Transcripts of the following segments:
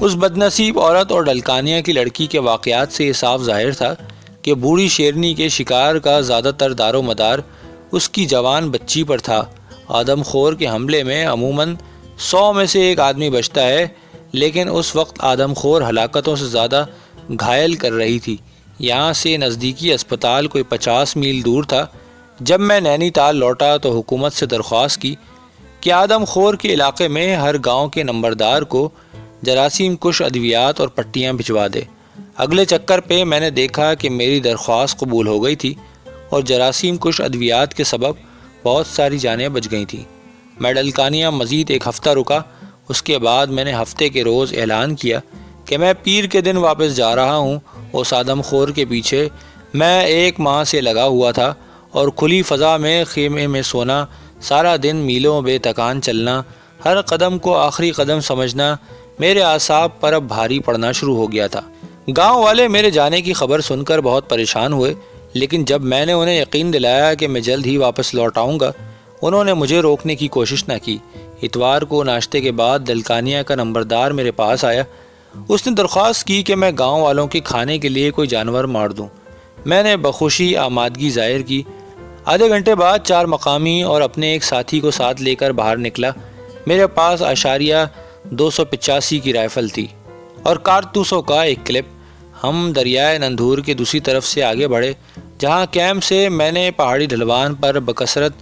اس بدنصیب عورت اور ڈلکانیہ کی لڑکی کے واقعات سے یہ صاف ظاہر تھا کہ بوڑھی شیرنی کے شکار کا زیادہ تر دار و مدار اس کی جوان بچی پر تھا۔ آدم خور کے حملے میں عموماً 100 میں سے ایک آدمی بچتا ہے، لیکن اس وقت آدم خور ہلاکتوں سے زیادہ گھائل کر رہی تھی۔ یہاں سے نزدیکی اسپتال کوئی 50 میل دور تھا۔ جب میں نینی تال لوٹا تو حکومت سے درخواست کی کہ آدم خور کے علاقے میں ہر گاؤں کے نمبردار کو جراثیم کش ادویات اور پٹیاں بھجوا دے۔ اگلے چکر پہ میں نے دیکھا کہ میری درخواست قبول ہو گئی تھی اور جراثیم کش ادویات کے سبب بہت ساری جانیں بچ گئی تھیں۔ میں ڈلکانیہ مزید ایک ہفتہ رکا۔ اس کے بعد میں نے ہفتے کے روز اعلان کیا کہ میں پیر کے دن واپس جا رہا ہوں۔ اس آدم خور کے پیچھے میں 1 ماہ سے لگا ہوا تھا اور کھلی فضا میں خیمے میں سونا، سارا دن میلوں بے تکان چلنا، ہر قدم کو آخری قدم سمجھنا میرے اعصاب پر اب بھاری پڑنا شروع ہو گیا تھا۔ گاؤں والے میرے جانے کی خبر سن کر بہت پریشان ہوئے، لیکن جب میں نے انہیں یقین دلایا کہ میں جلد ہی واپس لوٹ آؤں گا، انہوں نے مجھے روکنے کی کوشش نہ کی۔ اتوار کو ناشتے کے بعد ڈلکانیہ کا نمبردار میرے پاس آیا۔ اس نے درخواست کی کہ میں گاؤں والوں کے کھانے کے لیے کوئی جانور مار دوں۔ میں نے بخوشی آمادگی ظاہر کی۔ آدھے گھنٹے بعد 4 مقامی اور اپنے ایک ساتھی کو ساتھ لے کر باہر نکلا۔ میرے پاس اشاریہ 285 کی رائفل تھی اور کارتوسوں کا ایک کلپ۔ ہم دریائے نندھور کے دوسری طرف سے آگے بڑھے، جہاں کیمپ سے میں نے پہاڑی ڈھلوان پر بکثرت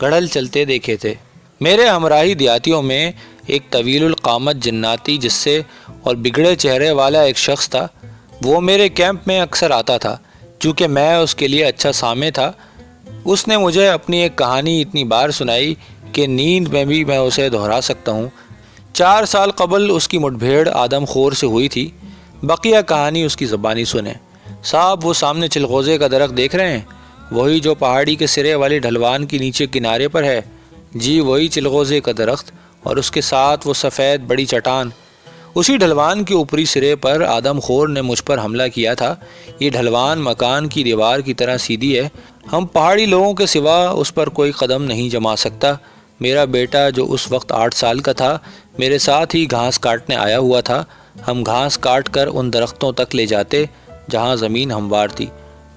گڑھل چلتے دیکھے تھے۔ میرے ہمراہی دیہاتیوں میں ایک طویل القامت جناتی جسے اور بگڑے چہرے والا ایک شخص تھا۔ وہ میرے کیمپ میں اکثر آتا تھا، چونکہ میں اس کے لیے اچھا سامع تھا۔ اس نے مجھے اپنی ایک کہانی اتنی بار سنائی کہ نیند میں بھی میں اسے دہرا سکتا ہوں۔ 4 سال قبل اس کی مٹبھیڑ آدم خور سے ہوئی تھی۔ بقیہ کہانی اس کی زبانی سنیں۔ صاحب، وہ سامنے چلغوزے کا درخت دیکھ رہے ہیں؟ وہی جو پہاڑی کے سرے والے ڈھلوان کے نیچے کنارے پر ہے۔ جی وہی چلغوزے کا درخت، اور اس کے ساتھ وہ سفید بڑی چٹان۔ اسی ڈھلوان کے اوپری سرے پر آدم خور نے مجھ پر حملہ کیا تھا۔ یہ ڈھلوان مکان کی دیوار کی طرح سیدھی ہے۔ ہم پہاڑی لوگوں کے سوا اس پر کوئی قدم نہیں جما سکتا۔ میرا بیٹا جو اس وقت 8 سال کا تھا میرے ساتھ ہی گھاس کاٹنے آیا ہوا تھا۔ ہم گھاس کاٹ کر ان درختوں تک لے جاتے جہاں زمین ہموار تھی۔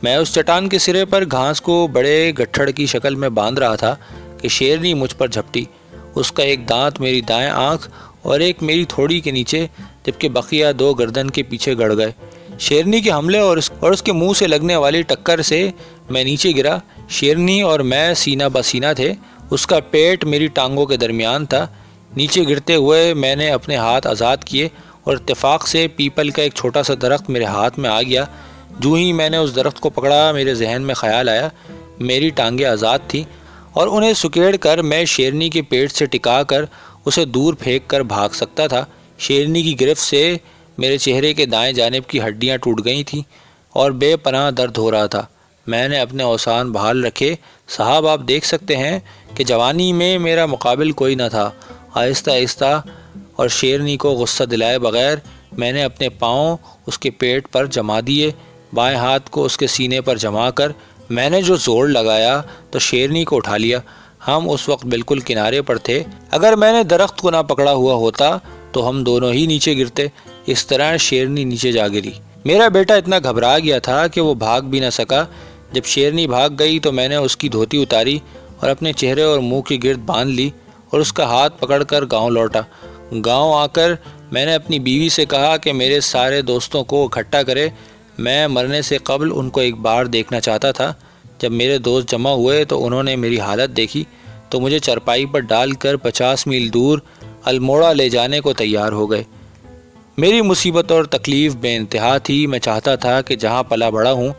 میں اس چٹان کے سرے پر گھاس کو بڑے گٹھڑ کی شکل میں باندھ رہا تھا کہ شیرنی مجھ پر جھپٹی۔ اس کا ایک دانت میری دائیں آنکھ اور ایک میری تھوڑی کے نیچے، جبکہ بقیہ 2 گردن کے پیچھے گڑ گئے۔ شیرنی کے حملے اور اس کے منہ سے لگنے والی ٹکر سے میں نیچے گرا۔ شیرنی اور میں سینہ بسینہ تھے۔ اس کا پیٹ میری ٹانگوں کے درمیان تھا۔ نیچے گرتے ہوئے میں نے اپنے ہاتھ آزاد کیے اور اتفاق سے پیپل کا ایک چھوٹا سا درخت میرے ہاتھ میں آ گیا۔ جو ہی میں نے اس درخت کو پکڑا، میرے ذہن میں خیال آیا میری ٹانگیں آزاد تھیں اور انہیں سکیڑ کر میں شیرنی کے پیٹ سے ٹکا کر اسے دور پھینک کر بھاگ سکتا تھا۔ شیرنی کی گرفت سے میرے چہرے کے دائیں جانب کی ہڈیاں ٹوٹ گئی تھیں اور بے پناہ درد ہو رہا تھا۔ میں نے اپنے اوسان بحال رکھے۔ صاحب، آپ دیکھ سکتے ہیں کہ جوانی میں میرا مقابل کوئی نہ تھا۔ آہستہ آہستہ اور شیرنی کو غصہ دلائے بغیر میں نے اپنے پاؤں اس کے پیٹ پر جما دیے۔ بائیں ہاتھ کو اس کے سینے پر جما کر میں نے جو زور لگایا تو شیرنی کو اٹھا لیا۔ ہم اس وقت بالکل کنارے پر تھے۔ اگر میں نے درخت کو نہ پکڑا ہوا ہوتا تو ہم دونوں ہی نیچے گرتے۔ اس طرح شیرنی نیچے جا گری۔ میرا بیٹا اتنا گھبرا گیا تھا کہ وہ بھاگ بھی نہ سکا۔ جب شیرنی بھاگ گئی تو میں نے اس کی دھوتی اتاری اور اپنے چہرے اور منہ کی گرد باندھ لی اور اس کا ہاتھ پکڑ کر گاؤں لوٹا۔ گاؤں آ کر میں نے اپنی بیوی سے کہا کہ میرے سارے دوستوں کو اکٹھا کرے۔ میں مرنے سے قبل ان کو ایک بار دیکھنا چاہتا تھا۔ جب میرے دوست جمع ہوئے تو انہوں نے میری حالت دیکھی تو مجھے چرپائی پر ڈال کر 50 میل دور الموڑا لے جانے کو تیار ہو گئے۔ میری مصیبت اور تکلیف بے انتہا تھی۔ میں چاہتا تھا کہ جہاں پلا بڑا ہوں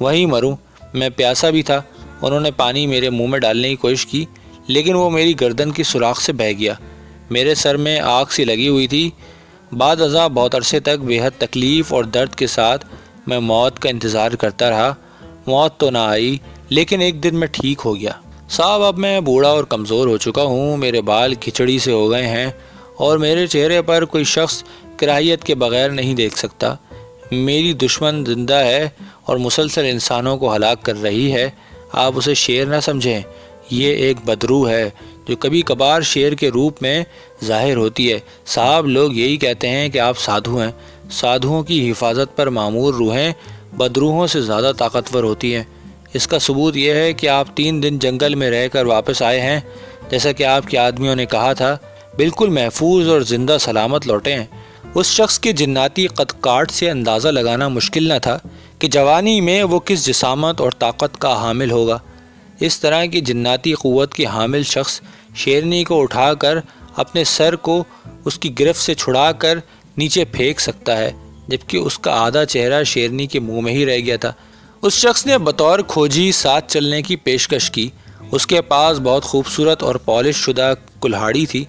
وہیں مروں۔ میں پیاسا بھی تھا۔ انہوں نے پانی میرے منہ میں ڈالنے کی کوشش کی، لیکن وہ میری گردن کی سوراخ سے بہہ گیا۔ میرے سر میں آگ سی لگی ہوئی تھی۔ بعد ازاں بہت عرصے تک بے حد تکلیف اور درد کے ساتھ میں موت کا انتظار کرتا رہا۔ موت تو نہ آئی، لیکن ایک دن میں ٹھیک ہو گیا۔ صاحب، اب میں بوڑھا اور کمزور ہو چکا ہوں۔ میرے بال کھچڑی سے ہو گئے ہیں اور میرے چہرے پر کوئی شخص کراہیت کے بغیر نہیں دیکھ سکتا۔ میری دشمن زندہ ہے اور مسلسل انسانوں کو ہلاک کر رہی ہے۔ آپ اسے شیر نہ سمجھیں۔ یہ ایک بدروح ہے جو کبھی کبھار شیر کے روپ میں ظاہر ہوتی ہے۔ صاحب لوگ یہی کہتے ہیں کہ آپ سادھو ہیں۔ سادھوؤں کی حفاظت پر معمور روحیں بدروحوں سے زیادہ طاقتور ہوتی ہیں۔ اس کا ثبوت یہ ہے کہ آپ 3 دن جنگل میں رہ کر واپس آئے ہیں، جیسا کہ آپ کے آدمیوں نے کہا تھا، بالکل محفوظ اور زندہ سلامت لوٹے ہیں۔ اس شخص کے جناتی قد کاٹ سے اندازہ لگانا مشکل نہ تھا کہ جوانی میں وہ کس جسامت اور طاقت کا حامل ہوگا۔ اس طرح کی جناتی قوت کے حامل شخص شیرنی کو اٹھا کر اپنے سر کو اس کی گرفت سے چھڑا کر نیچے پھینک سکتا ہے، جبکہ اس کا آدھا چہرہ شیرنی کے منہ میں ہی رہ گیا تھا۔ اس شخص نے بطور کھوجی ساتھ چلنے کی پیشکش کی۔ اس کے پاس بہت خوبصورت اور پالش شدہ کلہاڑی تھی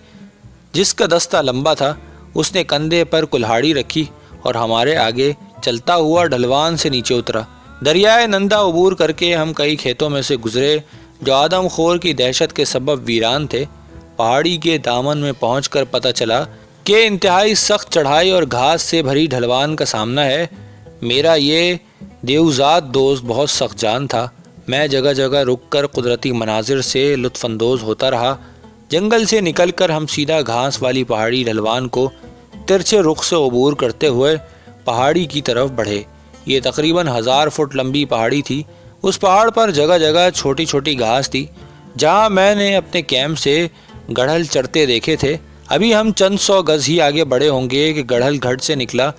جس کا دستہ لمبا تھا۔ اس نے کندھے پر کلہاڑی رکھی اور ہمارے آگے چلتا ہوا ڈھلوان سے نیچے اترا۔ دریائے نندا عبور کر کے ہم کئی کھیتوں میں سے گزرے جو آدم خور کی دہشت کے سبب ویران تھے۔ پہاڑی کے دامن میں پہنچ کر پتہ چلا کہ انتہائی سخت چڑھائی اور گھاس سے بھری ڈھلوان کا سامنا ہے۔ میرا یہ دیوزاد دوست بہت سخت جان تھا۔ میں جگہ جگہ رک کر قدرتی مناظر سے لطف اندوز ہوتا رہا۔ جنگل سے نکل کر ہم سیدھا گھاس والی پہاڑی ڈھلوان کو ترچھے رخ سے عبور کرتے ہوئے پہاڑی کی طرف بڑھے۔ یہ تقریباً 1000 فٹ لمبی پہاڑی تھی۔ اس پہاڑ پر جگہ جگہ چھوٹی چھوٹی گھاس تھی جہاں میں نے اپنے کیمپ سے گڑھل چرتے دیکھے تھے۔ ابھی ہم چند 100 گز ہی آگے بڑھے ہوں گے کہ گڑھل گھٹ سے نکلا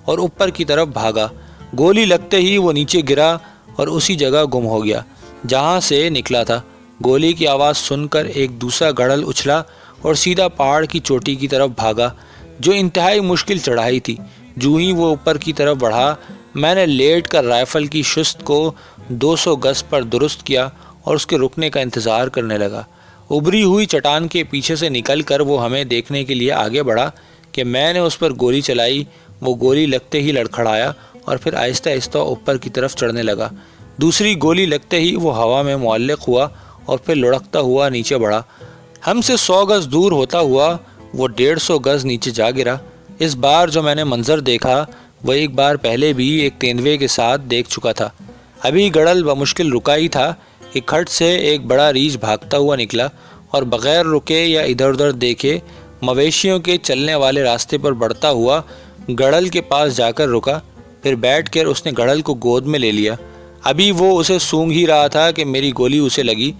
اور اوپر کی طرف بھاگا۔ گولی لگتے ہی وہ نیچے گرا اور اسی جگہ گم ہو گیا جہاں سے نکلا تھا۔ گولی کی آواز سن کر ایک دوسرا گڑھل اچھلا اور سیدھا پہاڑ کی چوٹی کی طرف بھاگا جو انتہائی مشکل چڑھائی تھی۔ جو ہی وہ اوپر کی طرف بڑھا، میں نے لیٹ کر رائفل کی شست کو 200 گز پر درست کیا اور اس کے رکنے کا انتظار کرنے لگا۔ ابری ہوئی چٹان کے پیچھے سے نکل کر وہ ہمیں دیکھنے کے لیے آگے بڑھا کہ میں نے اس پر گولی چلائی۔ وہ گولی لگتے ہی لڑکھڑایا اور پھر آہستہ آہستہ اوپر کی طرف چڑھنے لگا۔ دوسری گولی لگتے ہی وہ ہوا میں معلق ہوا اور پھر لڑکتا ہوا نیچے بڑھا۔ ہم سے 100 گز دور ہوتا ہوا وہ 150 گز نیچے جا گرا۔ اس بار جو میں نے منظر دیکھا وہ ایک بار پہلے بھی ایک تیندوے کے ساتھ دیکھ چکا تھا۔ ابھی گڑھل بمشکل رکا ہی تھا کہ کھٹ سے ایک بڑا ریچھ بھاگتا ہوا نکلا اور بغیر رکے یا ادھر ادھر دیکھے مویشیوں کے چلنے والے راستے پر بڑھتا ہوا گڑھل کے پاس جا کر رکا۔ پھر بیٹھ کر اس نے گڑھل کو گود میں لے لیا۔ ابھی وہ اسے سونگھ ہی رہا تھا کہ میری گولی اسے لگی۔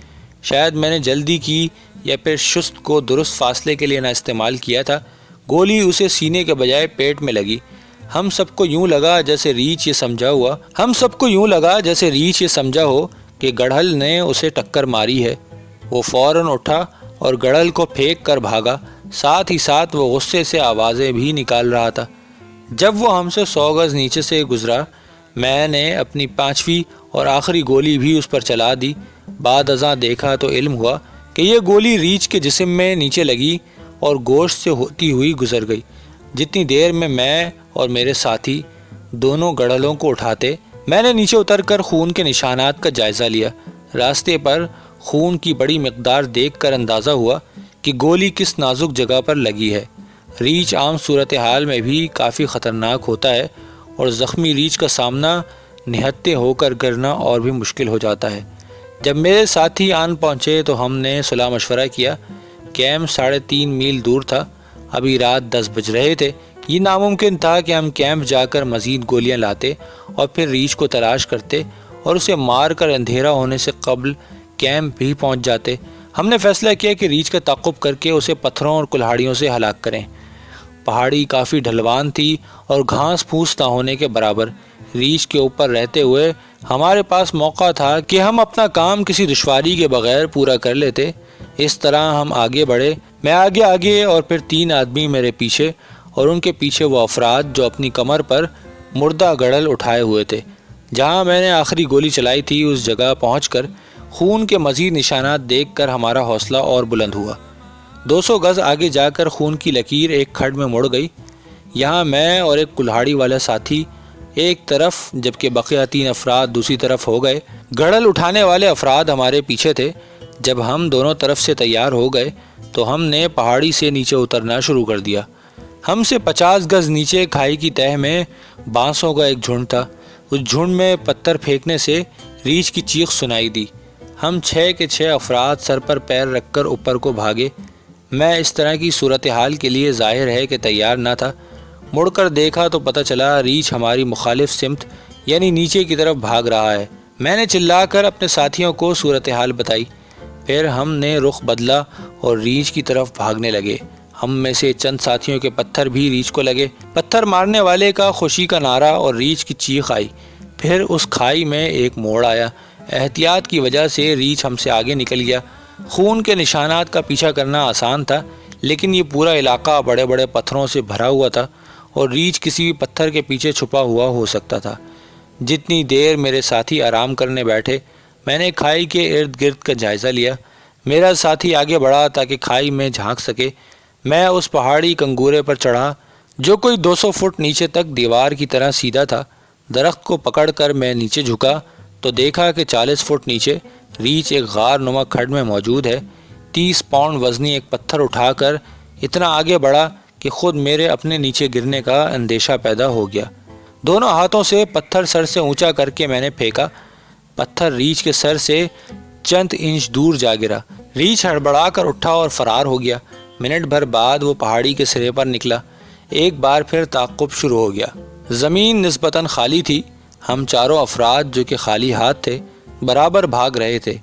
شاید میں نے جلدی کی یا پھر شست کو درست فاصلے کے لیے نہ استعمال کیا تھا۔ گولی اسے سینے کے بجائے پیٹ میں لگی۔ ہم سب کو یوں لگا جیسے ریچھ یہ سمجھا ہو کہ گڑھل نے اسے ٹکر ماری ہے۔ وہ فوراً اٹھا اور گڑھل کو پھینک کر بھاگا، ساتھ ہی ساتھ وہ غصے سے آوازیں بھی نکال رہا تھا۔ جب وہ ہم سے 100 گز نیچے سے گزرا، میں نے اپنی 5ویں اور آخری گولی بھی اس پر چلا دی۔ بعد ازاں دیکھا تو علم ہوا کہ یہ گولی ریچھ کے جسم میں نیچے لگی اور گوشت سے ہوتی ہوئی گزر گئی۔ جتنی دیر میں اور میرے ساتھی دونوں گڑھلوں کو اٹھاتے، میں نے نیچے اتر کر خون کے نشانات کا جائزہ لیا۔ راستے پر خون کی بڑی مقدار دیکھ کر اندازہ ہوا کہ گولی کس نازک جگہ پر لگی ہے۔ ریچھ عام صورتحال میں بھی کافی خطرناک ہوتا ہے اور زخمی ریچھ کا سامنا نہتے ہو کر کرنا اور بھی مشکل ہو جاتا ہے۔ جب میرے ساتھی آن پہنچے تو ہم نے صلاح مشورہ کیا۔ کیمپ 3.5 میل دور تھا۔ ابھی رات 10 بج رہے تھے۔ یہ ناممکن تھا کہ ہم کیمپ جا کر مزید گولیاں لاتے اور پھر ریچھ کو تلاش کرتے اور اسے مار کر اندھیرا ہونے سے قبل کیمپ بھی پہنچ جاتے۔ ہم نے فیصلہ کیا کہ ریچھ کا تعقب کر کے اسے پتھروں اور کلہاڑیوں سے ہلاک کریں۔ پہاڑی کافی ڈھلوان تھی اور گھاس پھوس نہ ہونے کے برابر۔ ریچھ کے اوپر رہتے ہوئے ہمارے پاس موقع تھا کہ ہم اپنا کام کسی دشواری کے بغیر پورا کر لیتے۔ اس طرح ہم آگے بڑھے، میں آگے اور پھر 3 آدمی میرے پیچھے اور ان کے پیچھے وہ افراد جو اپنی کمر پر مردہ گڑھل اٹھائے ہوئے تھے۔ جہاں میں نے آخری گولی چلائی تھی اس جگہ پہنچ کر خون کے مزید نشانات دیکھ کر ہمارا حوصلہ اور بلند ہوا۔ 200 گز آگے جا کر خون کی لکیر ایک کھڈ میں مڑ گئی۔ یہاں میں اور ایک کلہاڑی والا ساتھی ایک طرف جبکہ بقیہ 3 افراد دوسری طرف ہو گئے۔ گڑھل اٹھانے والے افراد ہمارے پیچھے تھے۔ جب ہم دونوں طرف سے تیار ہو گئے تو ہم نے پہاڑی سے نیچے اترنا شروع کر دیا۔ ہم سے 50 گز نیچے کھائی کی تہہ میں بانسوں کا ایک جھنڈ تھا۔ اس جھنڈ میں پتھر پھینکنے سے ریچھ کی چیخ سنائی دی۔ ہم 6 کے 6 افراد سر پر پیر رکھ کر اوپر کو بھاگے۔ میں اس طرح کی صورتحال کے لیے ظاہر ہے کہ تیار نہ تھا۔ مڑ کر دیکھا تو پتہ چلا ریچھ ہماری مخالف سمت یعنی نیچے کی طرف بھاگ رہا ہے۔ میں نے چلا کر اپنے ساتھیوں کو صورتحال بتائی، پھر ہم نے رخ بدلا اور ریچھ کی طرف بھاگنے لگے۔ ہم میں سے چند ساتھیوں کے پتھر بھی ریچھ کو لگے۔ پتھر مارنے والے کا خوشی کا نعرہ اور ریچھ کی چیخ آئی۔ پھر اس کھائی میں ایک موڑ آیا۔ احتیاط کی وجہ سے ریچھ ہم سے آگے نکل گیا۔ خون کے نشانات کا پیچھا کرنا آسان تھا، لیکن یہ پورا علاقہ بڑے بڑے پتھروں سے بھرا ہوا تھا اور ریچھ کسی بھی پتھر کے پیچھے چھپا ہوا ہو سکتا تھا۔ جتنی دیر میرے ساتھی آرام کرنے بیٹھے، میں نے کھائی کے ارد گرد کا جائزہ لیا۔ میرا ساتھی آگے بڑھا تاکہ کھائی میں جھانک سکے۔ میں اس پہاڑی کنگورے پر چڑھا جو کوئی 200 فٹ نیچے تک دیوار کی طرح سیدھا تھا۔ درخت کو پکڑ کر میں نیچے جھکا تو دیکھا کہ 40 فٹ نیچے ریچھ ایک غار نما کھڈ میں موجود ہے۔ 30 پاؤنڈ وزنی ایک پتھر اٹھا کر اتنا آگے بڑھا کہ خود میرے اپنے نیچے گرنے کا اندیشہ پیدا ہو گیا۔ دونوں ہاتھوں سے پتھر سر سے اونچا کر کے میں نے پھینکا۔ پتھر ریچھ کے سر سے چند انچ دور جا گرا۔ ریچھ ہڑبڑا کر اٹھا اور فرار ہو گیا۔ منٹ بھر بعد وہ پہاڑی کے سرے پر نکلا۔ ایک بار پھر تعاقب شروع ہو گیا۔ زمین نسبتاً خالی تھی۔ ہم چاروں افراد جو کہ خالی ہاتھ تھے برابر بھاگ رہے تھے۔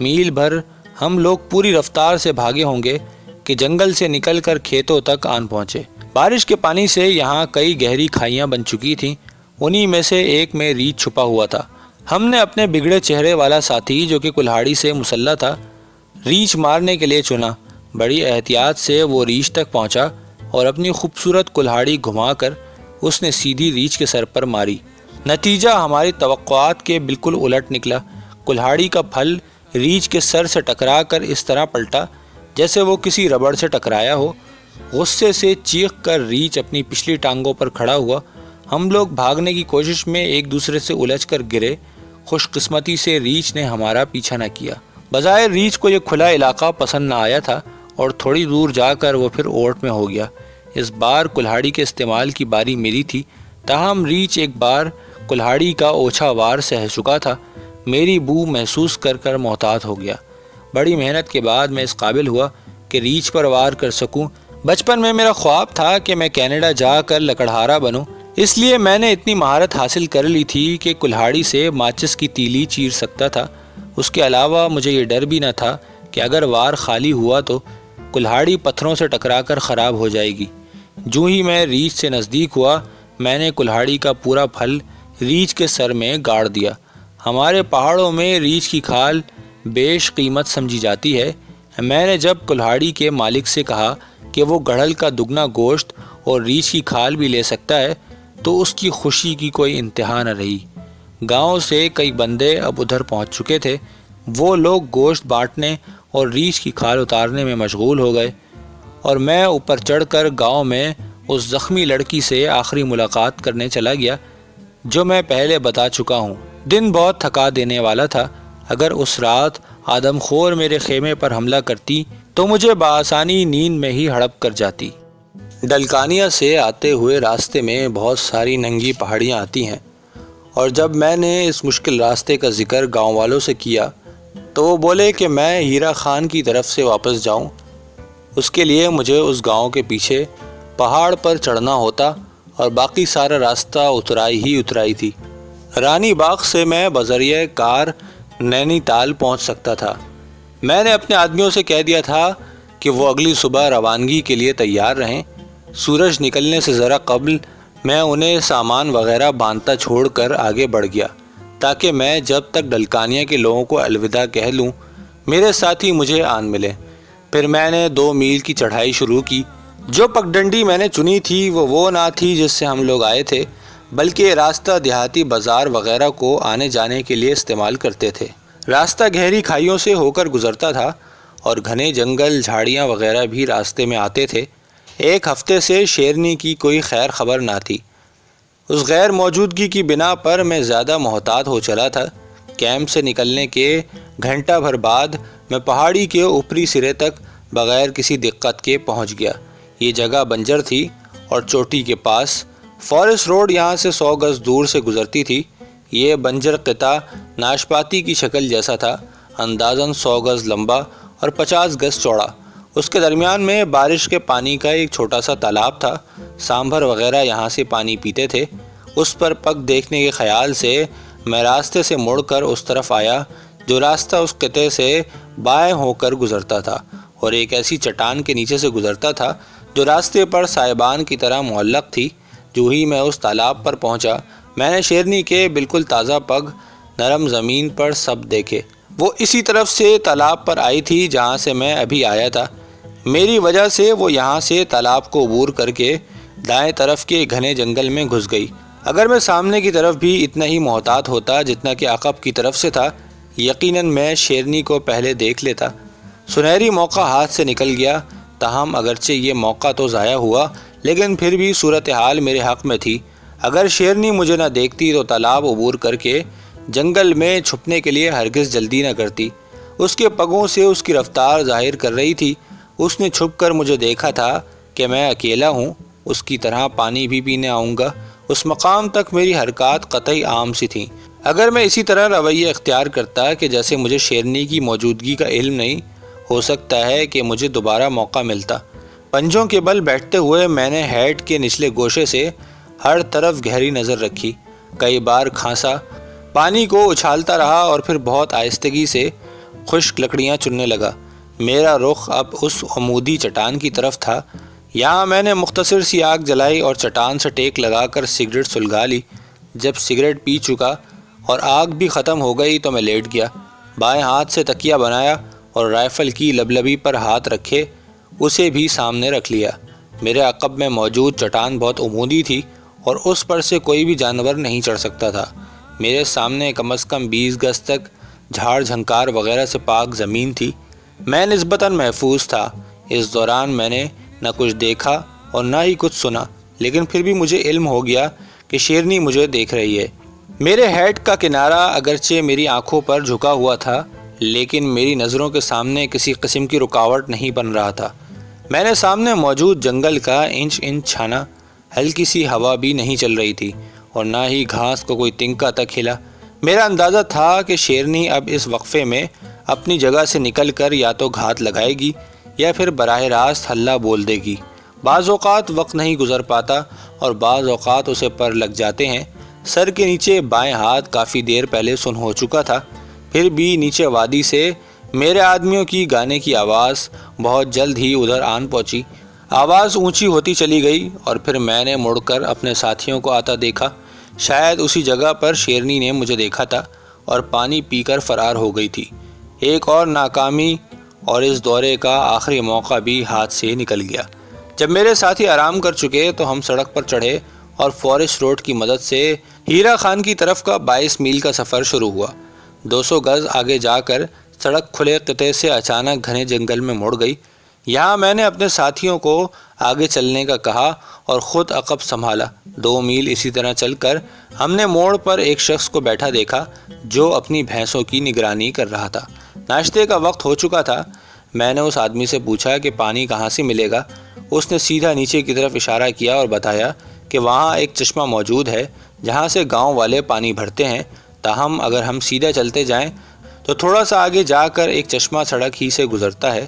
میل بھر ہم لوگ پوری رفتار سے بھاگے ہوں گے کہ جنگل سے نکل کر کھیتوں تک آن پہنچے۔ بارش کے پانی سے یہاں کئی گہری کھائیاں بن چکی تھیں۔ انہی میں سے ایک میں ریچھ چھپا ہوا تھا۔ ہم نے اپنے بگڑے چہرے والا ساتھی جو کہ کلہاڑی سے مسلح تھا ریچھ مارنے کے لیے چنا۔ بڑی احتیاط سے وہ ریچھ تک پہنچا اور اپنی خوبصورت کلہاڑی گھما کر اس نے سیدھی ریچھ کے سر پر ماری۔ نتیجہ ہماری توقعات کے بالکل الٹ نکلا۔ کلہاڑی کا پھل ریچھ کے سر سے ٹکرا کر اس طرح پلٹا جیسے وہ کسی ربڑ سے ٹکرایا ہو۔ غصے سے چیخ کر ریچھ اپنی پچھلی ٹانگوں پر کھڑا ہوا۔ ہم لوگ بھاگنے کی کوشش میں ایک دوسرے سے الجھ کر گرے۔ خوش قسمتی سے ریچھ نے ہمارا پیچھا نہ کیا۔ بظاہر ریچھ کو یہ کھلا علاقہ پسند نہ آیا تھا اور تھوڑی دور جا کر وہ پھر اوٹ میں ہو گیا۔ اس بار کلہاڑی کے استعمال کی باری میری تھی، تاہم ریچھ ایک بار کلہاڑی کا اوچھا وار سہ چکا تھا۔ میری بو محسوس کر کر محتاط ہو گیا۔ بڑی محنت کے بعد میں اس قابل ہوا کہ ریچھ پر وار کر سکوں۔ بچپن میں میرا خواب تھا کہ میں کینیڈا جا کر لکڑہارا بنوں، اس لیے میں نے اتنی مہارت حاصل کر لی تھی کہ کلہاڑی سے ماچس کی تیلی چیر سکتا تھا۔ اس کے علاوہ مجھے یہ ڈر بھی نہ تھا کہ اگر وار خالی ہوا تو کلہاڑی پتھروں سے ٹکرا کر خراب ہو جائے گی۔ جو ہی میں ریچھ سے نزدیک ہوا، میں نے کلہاڑی کا پورا پھل ریچھ کے سر میں گاڑ دیا۔ ہمارے پہاڑوں میں ریچھ کی کھال بیش قیمت سمجھی جاتی ہے۔ میں نے جب کلہاڑی کے مالک سے کہا کہ وہ گڑھل کا دگنا گوشت اور ریچھ کی کھال بھی لے سکتا ہے تو اس کی خوشی کی کوئی انتہا نہ رہی۔ گاؤں سے کئی بندے اب ادھر پہنچ چکے تھے۔ وہ لوگ گوشت بانٹنے اور ریچھ کی کھال اتارنے میں مشغول ہو گئے اور میں اوپر چڑھ کر گاؤں میں اس زخمی لڑکی سے آخری ملاقات کرنے چلا گیا جو میں پہلے بتا چکا ہوں۔ دن بہت تھکا دینے والا تھا۔ اگر اس رات آدم خور میرے خیمے پر حملہ کرتی تو مجھے بآسانی نیند میں ہی ہڑپ کر جاتی۔ ڈلکانیا سے آتے ہوئے راستے میں بہت ساری ننگی پہاڑیاں آتی ہیں، اور جب میں نے اس مشکل راستے کا ذکر گاؤں والوں سے کیا تو وہ بولے کہ میں ہیرا خان کی طرف سے واپس جاؤں۔ اس کے لیے مجھے اس گاؤں کے پیچھے پہاڑ پر چڑھنا ہوتا اور باقی سارا راستہ اترائی ہی اترائی تھی۔ رانی باغ سے میں بذریعہ کار نینی تال پہنچ سکتا تھا۔ میں نے اپنے آدمیوں سے کہہ دیا تھا کہ وہ اگلی صبح روانگی کے لیے تیار رہیں۔ سورج نکلنے سے ذرا قبل میں انہیں سامان وغیرہ باندھتا چھوڑ کر آگے بڑھ گیا تاکہ میں جب تک ڈلکانیا کے لوگوں کو الوداع کہہ لوں میرے ساتھی مجھے آن ملے۔ پھر میں نے 2 میل کی چڑھائی شروع کی۔ جو پگڈنڈی میں نے چنی تھی وہ نہ تھی جس سے ہم لوگ آئے تھے، بلکہ یہ راستہ دیہاتی بازار وغیرہ کو آنے جانے کے لیے استعمال کرتے تھے۔ راستہ گہری کھائیوں سے ہو کر گزرتا تھا اور گھنے جنگل جھاڑیاں وغیرہ بھی راستے میں آتے تھے۔ ایک ہفتے سے شیرنی کی کوئی خیر خبر نہ تھی۔ اس غیر موجودگی کی بنا پر میں زیادہ محتاط ہو چلا تھا۔ کیمپ سے نکلنے کے گھنٹہ بھر بعد میں پہاڑی کے اوپری سرے تک بغیر کسی دقت کے پہنچ گیا۔ یہ جگہ بنجر تھی اور چوٹی کے پاس فارسٹ روڈ یہاں سے 100 گز دور سے گزرتی تھی۔ یہ بنجر قطعہ ناشپاتی کی شکل جیسا تھا۔ اندازاً 100 گز لمبا اور 50 گز چوڑا۔ اس کے درمیان میں بارش کے پانی کا ایک چھوٹا سا تالاب تھا۔ سانبھر وغیرہ یہاں سے پانی پیتے تھے۔ اس پر پگ دیکھنے کے خیال سے میں راستے سے مڑ کر اس طرف آیا جو راستہ اس قطعے سے بائیں ہو کر گزرتا تھا، اور ایک ایسی چٹان کے نیچے سے گزرتا تھا جو راستے پر سائبان کی طرح معلق تھی۔ جو ہی میں اس تالاب پر پہنچا، میں نے شیرنی کے بالکل تازہ پگ نرم زمین پر سب دیکھے۔ وہ اسی طرف سے تالاب پر آئی تھی جہاں سے میں ابھی آیا تھا۔ میری وجہ سے وہ یہاں سے تالاب کو عبور کر کے دائیں طرف کے گھنے جنگل میں گھس گئی۔ اگر میں سامنے کی طرف بھی اتنا ہی محتاط ہوتا جتنا کہ عقب کی طرف سے تھا، یقیناً میں شیرنی کو پہلے دیکھ لیتا۔ سنہری موقع ہاتھ سے نکل گیا، تاہم اگرچہ یہ موقع تو ضائع ہوا، لیکن پھر بھی صورتحال میرے حق میں تھی۔ اگر شیرنی مجھے نہ دیکھتی تو تالاب عبور کر کے جنگل میں چھپنے کے لیے ہرگز جلدی نہ کرتی۔ اس کے پگوں سے اس کی رفتار ظاہر کر رہی تھی۔ اس نے چھپ کر مجھے دیکھا تھا کہ میں اکیلا ہوں، اس کی طرح پانی بھی پینے آؤں گا۔ اس مقام تک میری حرکات قطعی عام سی تھیں۔ اگر میں اسی طرح رویہ اختیار کرتا کہ جیسے مجھے شیرنی کی موجودگی کا علم نہیں، ہو سکتا ہے کہ مجھے دوبارہ موقع ملتا۔ پنجوں کے بل بیٹھتے ہوئے میں نے ہیٹ کے نچلے گوشے سے ہر طرف گہری نظر رکھی، کئی بار کھانسا، پانی کو اچھالتا رہا اور پھر بہت آہستگی سے خشک لکڑیاں چننے لگا۔ میرا رخ اب اس عمودی چٹان کی طرف تھا۔ یہاں میں نے مختصر سی آگ جلائی اور چٹان سے ٹیک لگا کر سگریٹ سلگا لی۔ جب سگریٹ پی چکا اور آگ بھی ختم ہو گئی تو میں لیٹ گیا، بائیں ہاتھ سے تکیہ بنایا اور رائفل کی لبلبی پر ہاتھ رکھے اسے بھی سامنے رکھ لیا۔ میرے عقب میں موجود چٹان بہت عمودی تھی اور اس پر سے کوئی بھی جانور نہیں چڑھ سکتا تھا۔ میرے سامنے کم از کم 20 گز تک جھاڑ جھنکار وغیرہ سے پاک زمین تھی۔ میں نسبتاً محفوظ تھا۔ اس دوران میں نے نہ کچھ دیکھا اور نہ ہی کچھ سنا، لیکن پھر بھی مجھے علم ہو گیا کہ شیرنی مجھے دیکھ رہی ہے۔ میرے ہیٹ کا کنارہ اگرچہ میری آنکھوں پر جھکا ہوا تھا، لیکن میری نظروں کے سامنے کسی قسم کی رکاوٹ نہیں بن رہا تھا۔ میں نے سامنے موجود جنگل کا انچ چھانا، ہلکی سی ہوا بھی نہیں چل رہی تھی اور نہ ہی گھاس کو کوئی تنکا تک ہلا۔ میرا اندازہ تھا کہ شیرنی اب اس وقفے میں اپنی جگہ سے نکل کر یا تو گھات لگائے گی یا پھر براہ راست ہلہ بول دے گی۔ بعض اوقات وقت نہیں گزر پاتا اور بعض اوقات اسے پر لگ جاتے ہیں۔ سر کے نیچے بائیں ہاتھ کافی دیر پہلے سن ہو چکا تھا، پھر بھی نیچے وادی سے میرے آدمیوں کی گانے کی آواز بہت جلد ہی ادھر آن پہنچی۔ آواز اونچی ہوتی چلی گئی اور پھر میں نے مڑ کر اپنے ساتھیوں کو آتا دیکھا۔ شاید اسی جگہ پر شیرنی نے مجھے دیکھا تھا اور پانی پی کر فرار ہو گئی تھی۔ ایک اور ناکامی اور اس دورے کا آخری موقع بھی ہاتھ سے نکل گیا۔ جب میرے ساتھی آرام کر چکے تو ہم سڑک پر چڑھے اور فارسٹ روڈ کی مدد سے ہیرا خان کی طرف کا 22 میل کا سفر شروع ہوا۔ 200 گز آگے جا کر سڑک کھلے قطعے سے اچانک گھنے جنگل میں مڑ گئی۔ یہاں میں نے اپنے ساتھیوں کو آگے چلنے کا کہا اور خود عقب سنبھالا۔ 2 میل اسی طرح چل کر ہم نے موڑ پر ایک شخص کو بیٹھا دیکھا جو اپنی بھینسوں کی نگرانی کر رہا تھا۔ ناشتے کا وقت ہو چکا تھا۔ میں نے اس آدمی سے پوچھا کہ پانی کہاں سے ملے گا۔ اس نے سیدھا نیچے کی طرف اشارہ کیا اور بتایا کہ وہاں ایک چشمہ موجود ہے جہاں سے گاؤں والے پانی بھرتے ہیں، تاہم اگر ہم سیدھا چلتے جائیں تو تھوڑا سا آگے جا کر ایک چشمہ سڑک ہی سے گزرتا ہے۔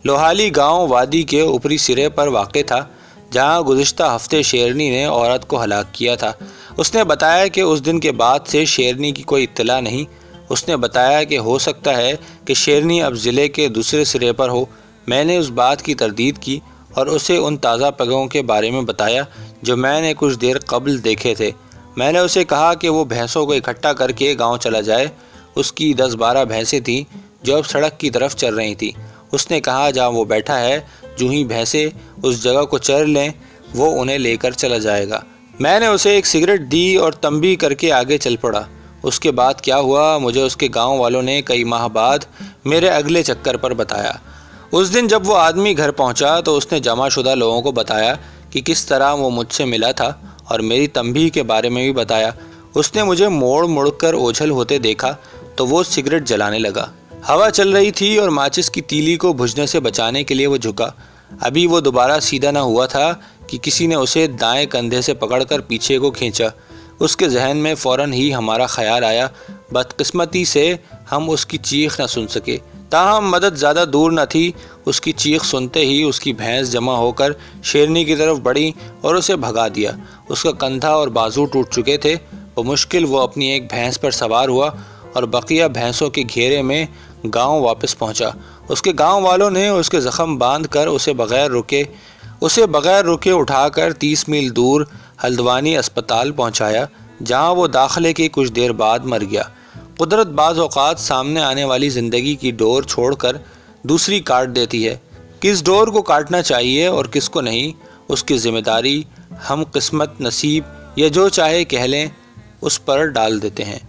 لوہالی گاؤں وادی کے اوپری سرے پر واقع تھا جہاں گزشتہ ہفتے شیرنی نے عورت کو ہلاک کیا تھا۔ اس نے بتایا کہ اس دن کے بعد سے شیرنی کی کوئی اطلاع نہیں۔ اس نے بتایا کہ ہو سکتا ہے کہ شیرنی اب ضلع کے دوسرے سرے پر ہو۔ میں نے اس بات کی تردید کی اور اسے ان تازہ پگوں کے بارے میں بتایا جو میں نے کچھ دیر قبل دیکھے تھے۔ میں نے اسے کہا کہ وہ بھینسوں کو اکٹھا کر کے گاؤں چلا جائے۔ اس کی 10-12 بھینسیں تھیں جو اب سڑک کی طرف چل رہی تھیں۔ اس نے کہا جہاں وہ بیٹھا ہے جو ہی بھینسیں اس جگہ کو چر لیں وہ انہیں لے کر چلا جائے گا۔ میں نے اسے ایک سگریٹ دی اور تنبیہ کر کے آگے چل پڑا۔ اس کے بعد کیا ہوا مجھے اس کے گاؤں والوں نے کئی ماہ بعد میرے اگلے چکر پر بتایا۔ اس دن جب وہ آدمی گھر پہنچا تو اس نے جمع شدہ لوگوں کو بتایا کہ کس طرح وہ مجھ سے ملا تھا اور میری تنبیہ کے بارے میں بھی بتایا۔ اس نے مجھے موڑ مڑ کر اوجھل ہوتے دیکھا تو وہ سگریٹ جلانے لگا۔ ہوا چل رہی تھی اور ماچس کی تیلی کو بجھنے سے بچانے کے لیے وہ جھکا۔ ابھی وہ دوبارہ سیدھا نہ ہوا تھا کہ کسی نے اسے دائیں کندھے سے پکڑ کر پیچھے کو کھینچا۔ اس کے ذہن میں فوراً ہی ہمارا خیال آیا۔ بدقسمتی سے ہم اس کی چیخ نہ سن سکے، تاہم مدد زیادہ دور نہ تھی۔ اس کی چیخ سنتے ہی اس کی بھینس جمع ہو کر شیرنی کی طرف بڑھی اور اسے بھگا دیا۔ اس کا کندھا اور بازو ٹوٹ چکے تھے۔ بمشکل وہ اپنی ایک بھینس پر سوار ہوا اور بقیہ بھینسوں کے گھیرے میں گاؤں واپس پہنچا۔ اس کے گاؤں والوں نے اس کے زخم باندھ کر اسے بغیر رکے اٹھا کر 30 میل دور ہلدوانی اسپتال پہنچایا، جہاں وہ داخلے کے کچھ دیر بعد مر گیا۔ قدرت بعض اوقات سامنے آنے والی زندگی کی ڈور چھوڑ کر دوسری کاٹ دیتی ہے۔ کس ڈور کو کاٹنا چاہیے اور کس کو نہیں، اس کی ذمہ داری ہم قسمت، نصیب یا جو چاہے کہہ لیں اس پر ڈال دیتے ہیں۔